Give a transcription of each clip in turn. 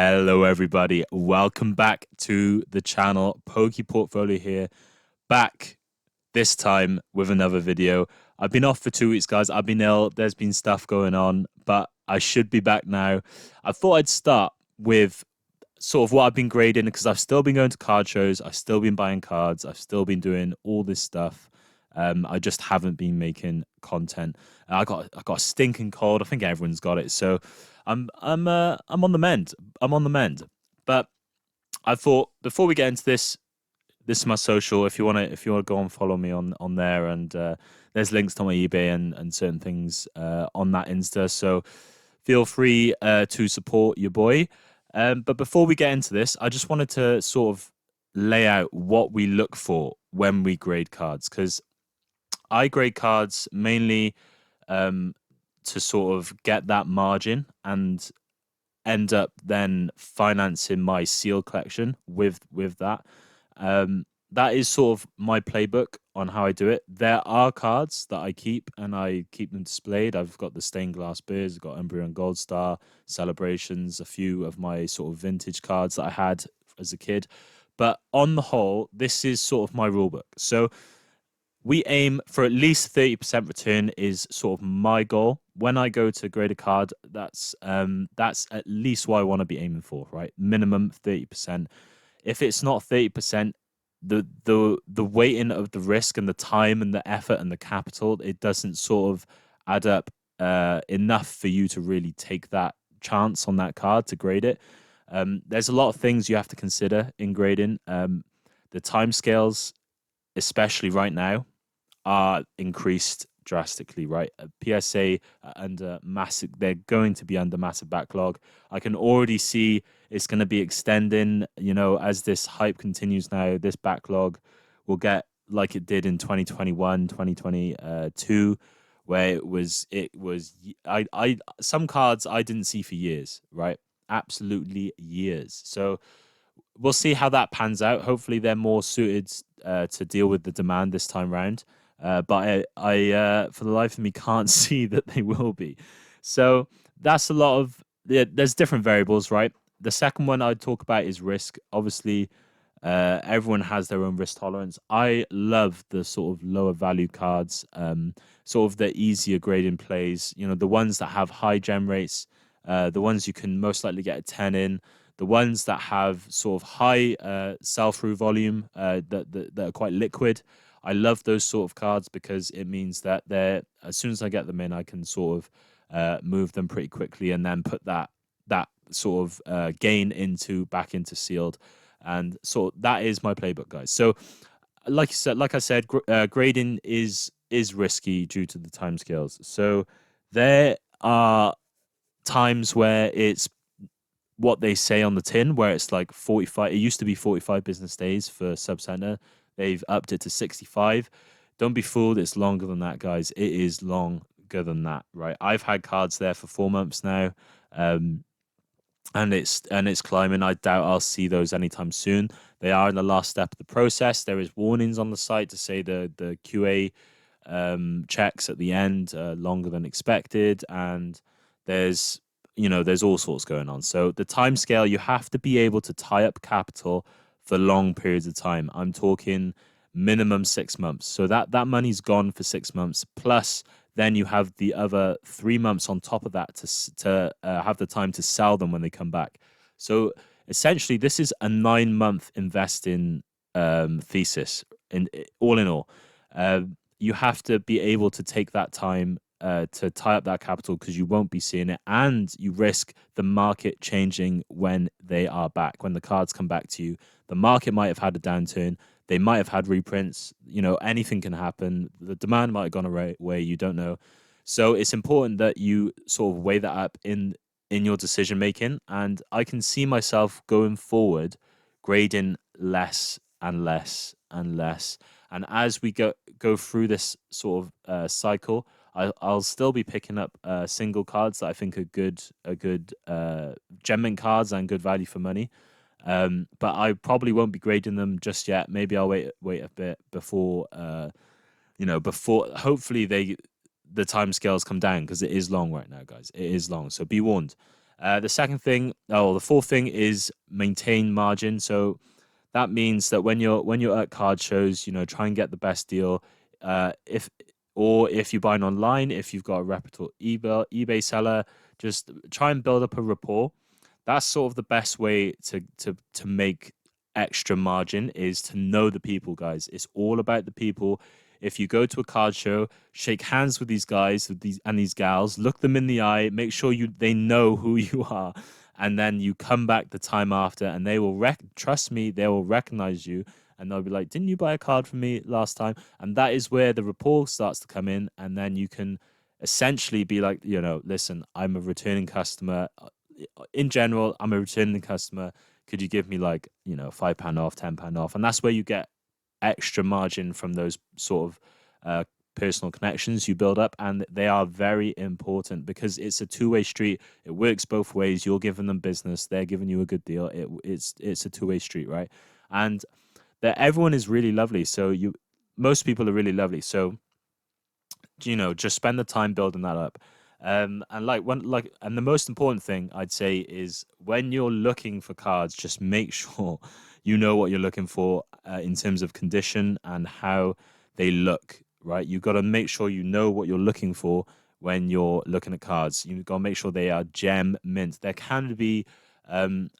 Hello, everybody. Welcome back to the channel. Pokeportfolio here, back this time with another video. I've been off for 2 weeks, guys. I've been ill. There's been stuff going on, but I should be back now. I thought I'd start with sort of what I've been grading because I've still been going to card shows. I've still been buying cards. I've still been doing all this stuff. I just haven't been making content. I got a stinking cold. I think everyone's got it. So I'm on the mend. I'm on the mend. But I thought before we get into this is my social. If you wanna go and follow me on there, and there's links to my eBay and certain things on that Insta. So feel free to support your boy. But before we get into this, I just wanted to sort of lay out what we look for when we grade cards, because I grade cards mainly to sort of get that margin and end up then financing my seal collection with that. That is sort of my playbook on how I do it. There are cards that I keep and I keep them displayed. I've got the stained glass beers, I've got Umbreon Gold Star, Celebrations, a few of my sort of vintage cards that I had as a kid. But on the whole, this is sort of my rule book. So we aim for at least 30% return is sort of my goal. When I go to grade a card, that's at least what I want to be aiming for, right? Minimum 30%. If it's not 30%, the weighting of the risk and the time and the effort and the capital, it doesn't sort of add up enough for you to really take that chance on that card to grade it. There's a lot of things you have to consider in grading. The timescales, especially right now, are increased drastically, right? PSA under massive, they're going to be under massive backlog. I can already see it's going to be extending, as this hype continues now. This backlog will get like it did in 2021, 2022, where I some cards I didn't see for years, right? Absolutely years. So we'll see how that pans out. Hopefully they're more suited to deal with the demand this time round. But I for the life of me, can't see that they will be. So that's a lot of, there's different variables, right? The second one I'd talk about is risk. Obviously, everyone has their own risk tolerance. I love the sort of lower value cards, sort of the easier grading plays, the ones that have high gem rates, the ones you can most likely get a 10 in, the ones that have sort of high sell-through volume, that are quite liquid. I love those sort of cards because it means that as soon as I get them in, I can sort of move them pretty quickly and then put that sort of gain back into sealed. And so that is my playbook, guys. So like I said, grading is risky due to the timescales. So there are times where it's what they say on the tin, where it's like 45. It used to be 45 business days for subcenter. They've upped it to 65. Don't be fooled. It's longer than that, guys. It is longer than that, right? I've had cards there for 4 months now, and it's climbing. I doubt I'll see those anytime soon. They are in the last step of the process. There is warnings on the site to say the QA checks at the end longer than expected, and there's all sorts going on. So the time scale, you have to be able to tie up capital for long periods of time. I'm talking minimum 6 months. So that money's gone for 6 months. Plus, then you have the other 3 months on top of that to have the time to sell them when they come back. So essentially, this is a 9-month investing thesis. In all, you have to be able to take that time to tie up that capital, because you won't be seeing it, and you risk the market changing when they are back. When the cards come back to you, the market might have had a downturn. They might have had reprints. Anything can happen. The demand might have gone away. You don't know. So it's important that you sort of weigh that up in your decision making. And I can see myself going forward grading less and less and less. And as we go through this sort of cycle, I'll still be picking up single cards that I think are good gem mint cards and good value for money. But I probably won't be grading them just yet. Maybe I'll wait a bit before hopefully the time scales come down, because it is long right now, guys. It is long, so be warned. The second thing, oh, the fourth thing is maintain margin. So that means that when you're at card shows, try and get the best deal. If or if you're buying online, if you've got a reputable eBay seller, just try and build up a rapport. That's sort of the best way to make extra margin, is to know the people, guys. It's all about the people. If you go to a card show, shake hands with these guys, with these gals, look them in the eye, make sure they know who you are, and then you come back the time after, and they will trust me, they will recognize you, and they'll be like, "Didn't you buy a card from me last time?" And that is where the rapport starts to come in, and then you can essentially be like, listen, I'm a returning customer. In general, I'm a returning customer. Could you give me like, £5 off, £10 off? And that's where you get extra margin from those sort of personal connections you build up, and they are very important because it's a two-way street. It works both ways. You're giving them business, they're giving you a good deal. It's a two-way street, right? And that everyone is really lovely. So most people are really lovely. So just spend the time building that up. And and the most important thing I'd say is when you're looking for cards, just make sure you know what you're looking for in terms of condition and how they look, right? You've got to make sure you know what you're looking for when you're looking at cards. You've got to make sure they are gem mint. There can be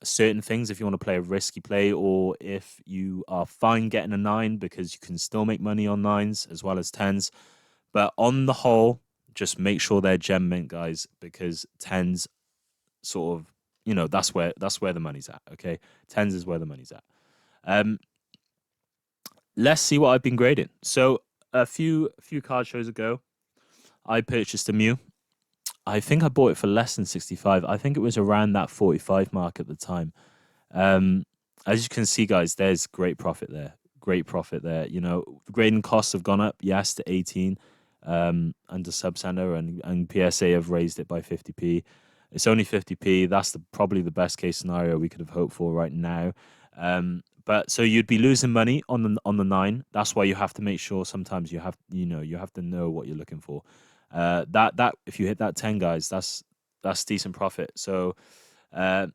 certain things if you want to play a risky play, or if you are fine getting a 9 because you can still make money on 9s as well as 10s. But on the whole, just make sure they're gem mint, guys, because tens sort of, that's where the money's at. Okay, tens is where the money's at. Um, let's see what I've been grading. So a few card shows ago, I purchased a Mew. I think I bought it for less than 65. I think it was around that 45 mark at the time. Um, as you can see, guys, there's great profit there. Great profit there. The grading costs have gone up, yes, to 18 under Subcenter, and PSA have raised it by 50p. It's only 50p. That's probably the best case scenario we could have hoped for right now. But so you'd be losing money on the 9. That's why you have to make sure sometimes you have to know what you're looking for. That if you hit that 10, guys, that's decent profit. So uh,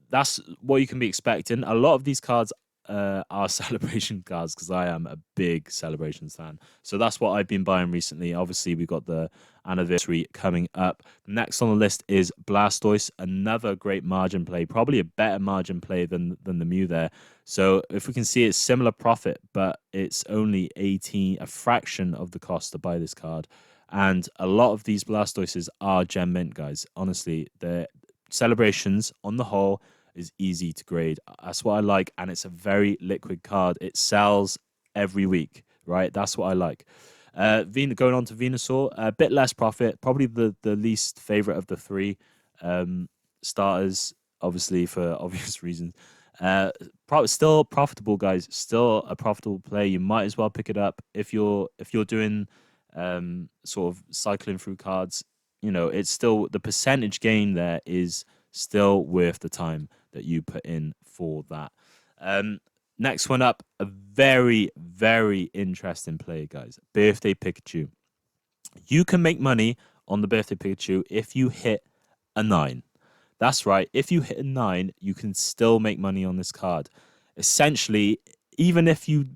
that's what you can be expecting. A lot of these cards are celebration cards because I am a big celebrations fan. So that's what I've been buying recently. Obviously, we've got the anniversary coming up. Next on the list is Blastoise, another great margin play, probably a better margin play than the Mew there. So if we can see, it's similar profit, but it's only 18, a fraction of the cost to buy this card. And a lot of these Blastoises are gem mint, guys. Honestly, the celebrations on the whole is easy to grade. That's what I like, and it's a very liquid card. It sells every week, right? That's what I like. Going on to Venusaur, a bit less profit, probably the least favorite of the three starters, obviously for obvious reasons. Still profitable, guys. Still a profitable play. You might as well pick it up if you're doing sort of cycling through cards. It's still, the percentage gain there is still worth the time that you put in for that. Next one up, a very, very interesting play, guys. Birthday Pikachu. You can make money on the Birthday Pikachu if you hit a 9. That's right. If you hit a 9, you can still make money on this card. Essentially, even if you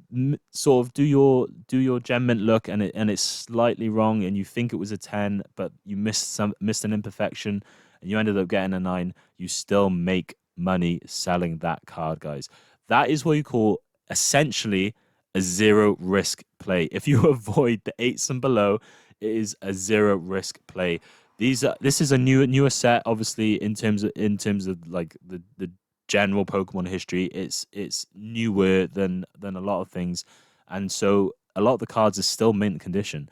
sort of do your gem mint look and it's slightly wrong and you think it was a 10, but you missed an imperfection and you ended up getting a 9, you still make money selling that card, guys. That is what you call essentially a zero risk play. If you avoid the 8s and below, it is a zero risk play. This is a newer set, obviously, in terms of like the general Pokemon history. It's newer than a lot of things, and so a lot of the cards are still mint condition.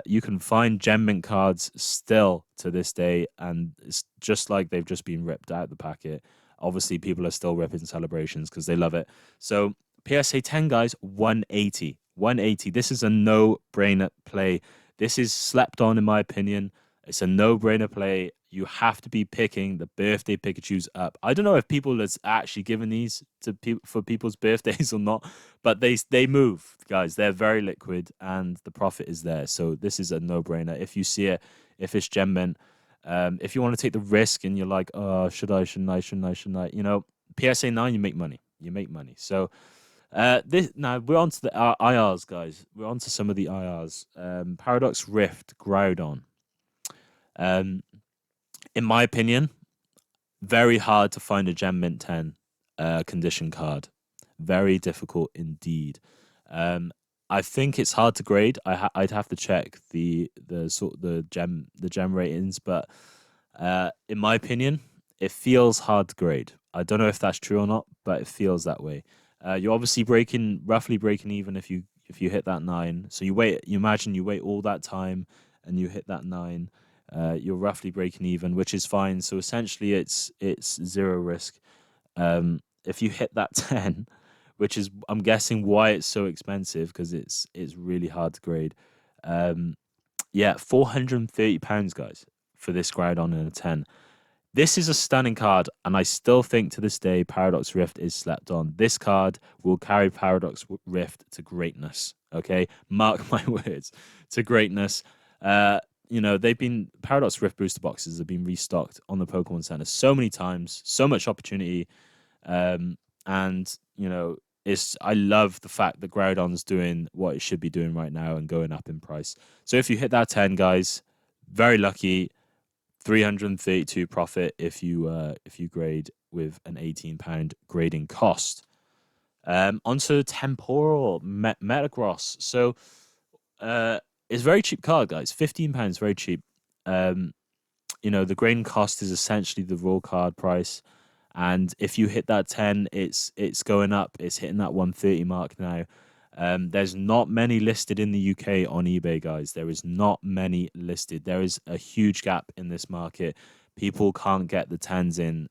You can find gem mint cards still to this day, and it's just like they've just been ripped out of the packet. Obviously, people are still ripping celebrations because they love it. So PSA 10, guys, 180. 180. This is a no-brainer play. This is slept on, in my opinion. It's a no-brainer play. You have to be picking the birthday Pikachus up. I don't know if people has actually given these to for people's birthdays or not, but they move, guys. They're very liquid, and the profit is there. So this is a no-brainer. If you see it, if it's gem mint, If you want to take the risk and you're like, oh, should I, shouldn't I, shouldn't I, shouldn't I? PSA 9, you make money. You make money. So this now we're on to the IRs, guys. We're on to some of the IRs. Paradox Rift Groudon. Um, in my opinion, very hard to find a Gem Mint 10 condition card. Very difficult indeed. Um, I think it's hard to grade. I'd have to check the gem ratings, but in my opinion, it feels hard to grade. I don't know if that's true or not, but it feels that way. You're obviously roughly breaking even if you hit that 9. So you wait. You imagine you wait all that time and you hit that 9. You're roughly breaking even, which is fine. So essentially, it's zero risk. If you hit that 10, which is I'm guessing why it's so expensive because it's really hard to grade. Yeah, £430, guys, for this Groudon in a 10. This is a stunning card, and I still think to this day Paradox Rift is slept on. This card will carry Paradox Rift to greatness. Okay, mark my words, to greatness. They've been Paradox Rift booster boxes have been restocked on the Pokemon Center so many times, so much opportunity, and it's I love the fact that Groudon's doing what it should be doing right now and going up in price. So if you hit that 10, guys, very lucky. 332 profit if you grade with an £18 grading cost. Onto Temporal Metagross. So it's a very cheap card, guys. £15, very cheap. The grading cost is essentially the raw card price. And if you hit that 10, it's going up. It's hitting that 130 mark now. There's not many listed in the UK on eBay, guys. There is not many listed. There is a huge gap in this market. People can't get the 10s in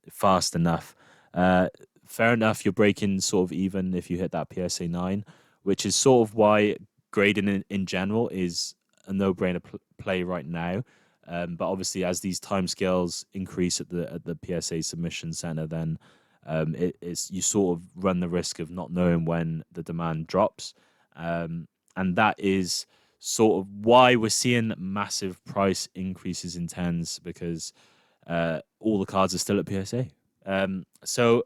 fast enough. Fair enough, you're breaking sort of even if you hit that PSA 9, which is sort of why grading in general is a no-brainer play right now. But obviously, as these timescales increase at the PSA submission center, then it's you sort of run the risk of not knowing when the demand drops, and that is sort of why we're seeing massive price increases in tens because all the cards are still at PSA. So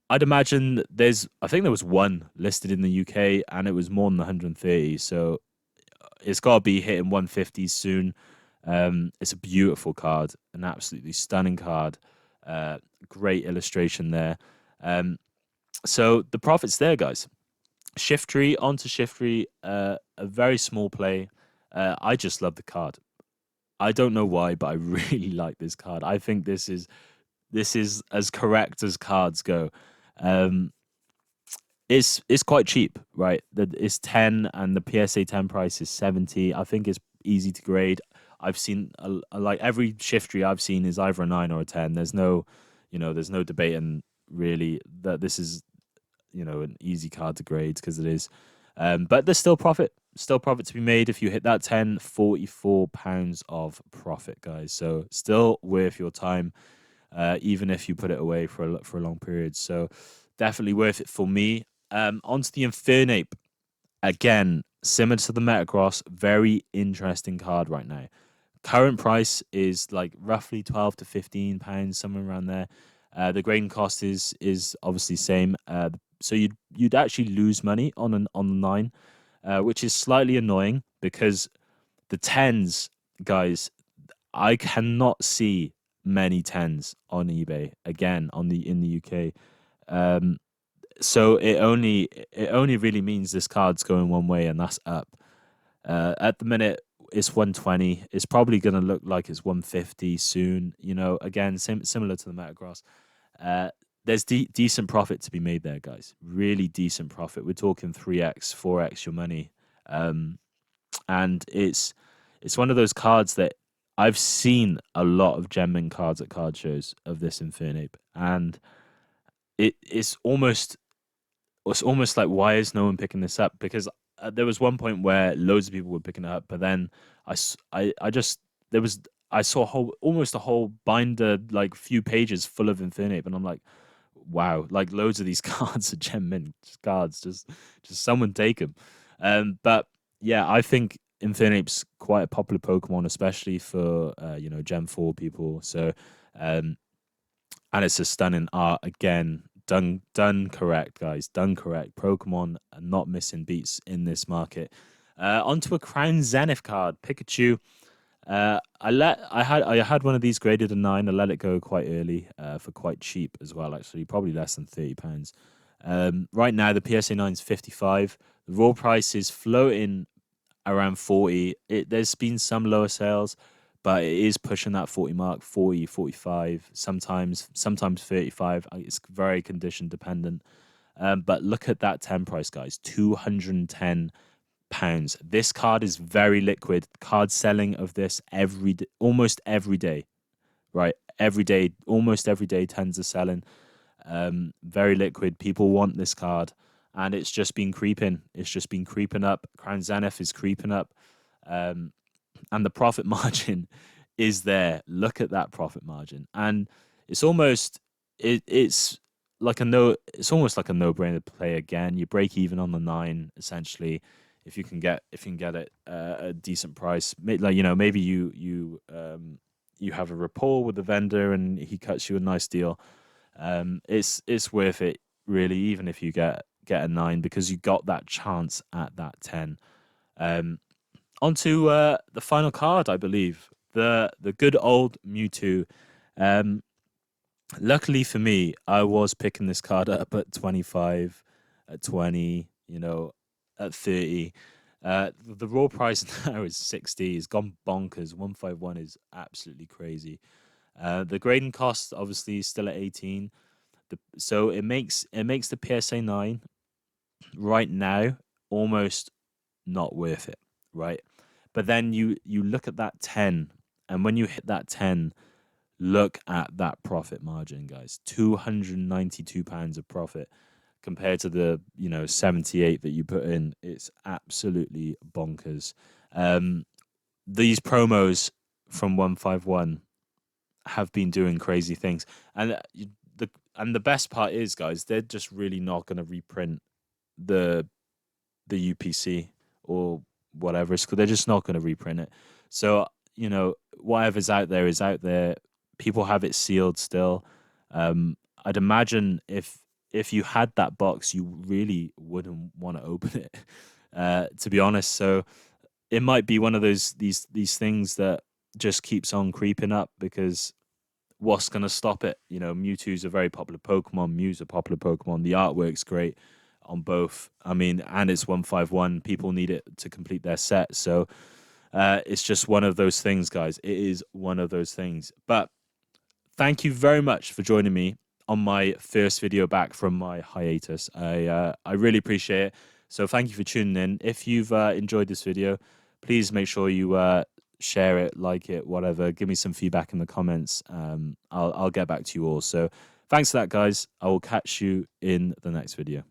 I'd imagine I think there was one listed in the UK and it was more than 130. So it's got to be hitting 150 soon. It's a beautiful card, an absolutely stunning card. Great illustration there. So the profit's there, guys. Shiftry onto Shiftry, a very small play. I just love the card. I don't know why, but I really like this card. I think this is as correct as cards go. It's quite cheap, right? It's 10 and the PSA 10 price is 70. I think it's easy to grade. I've seen like every Shiftry I've seen is either a 9 or a 10. There's no debating really that this is an easy card to grade because it is. But there's still profit to be made if you hit that 10. £44 of profit, guys. So still worth your time, even if you put it away for a long period. So definitely worth it for me. Onto the Infernape. Again, similar to the Metagross, very interesting card right now. Current price is like roughly £12 to £15, somewhere around there. The grading cost is obviously same. So you'd actually lose money on the 9, which is slightly annoying because the 10s, guys, I cannot see many 10s on eBay again in the UK. So it only really means this card's going one way and that's up. At the minute it's 120. It's probably going to look like it's 150 soon. Again, similar to the Metagross. There's decent profit to be made there, guys. Really decent profit. We're talking 3x, 4x your money. And it's one of those cards that I've seen a lot of Gem cards at card shows of this Infernape, and it's almost like, why is no one picking this up? Because there was one point where loads of people were picking it up, but then I saw almost a whole binder, like few pages full of Infernape, and I'm like, wow, like loads of these cards are Gem Mint cards. Just someone take them. But yeah, I think Infernape's quite a popular Pokemon, especially for Gen 4 people. So and it's a stunning art again. Done correct, guys. Done correct. Pokemon are not missing beats in this market. Onto a Crown Zenith card, Pikachu. I had one of these graded a 9. I let it go quite early for quite cheap as well. Actually, probably less than £30. Right now, the PSA 9 is 55. The raw price is floating around 40. There's been some lower sales, but it is pushing that 40 mark, 40, 45, sometimes 35. It's very condition dependent. But look at that 10 price, guys. £210. This card is very liquid. Card selling of this almost every day, right? Every day, almost every day, tens are selling. Very liquid. People want this card, and it's just been creeping. It's just been creeping up. Crown Zenith is creeping up, and the profit margin is there. Look at that profit margin, and it's almost it's like a no. It's almost like a no-brainer to play again. You break even on the 9 essentially. If you can get it at a decent price, like maybe you have a rapport with the vendor and he cuts you a nice deal. It's worth it really, even if you get a 9, because you got that chance at that 10. Onto the final card, I believe, the good old Mewtwo. Luckily for me, I was picking this card up at 25, at 20, at 30. The raw price now is 60. It's gone bonkers. 151 is absolutely crazy. The grading cost obviously is still at 18. So it makes the PSA 9 right now almost not worth it, right? But then you look at that 10, and when you hit that 10, look at that profit margin, guys. £292 of profit compared to the 78 that you put in. It's absolutely bonkers. These promos from 151 have been doing crazy things, and the best part is, guys, they're just really not going to reprint the UPC or whatever. They're just not going to reprint it. So whatever's out there is out there. People have it sealed still. I'd imagine if you had that box, you really wouldn't want to open it, to be honest. So it might be one of these things that just keeps on creeping up, because what's going to stop it? Mewtwo's a very popular Pokemon. Mew's a popular Pokemon. The artwork's great on both. I mean, and it's 151. People need it to complete their set. So it's just one of those things, guys. It is one of those things. But thank you very much for joining me on my first video back from my hiatus. I really appreciate it. So thank you for tuning in. If you've enjoyed this video, please make sure you share it, like it, whatever. Give me some feedback in the comments. I'll get back to you all. So thanks for that, guys. I will catch you in the next video.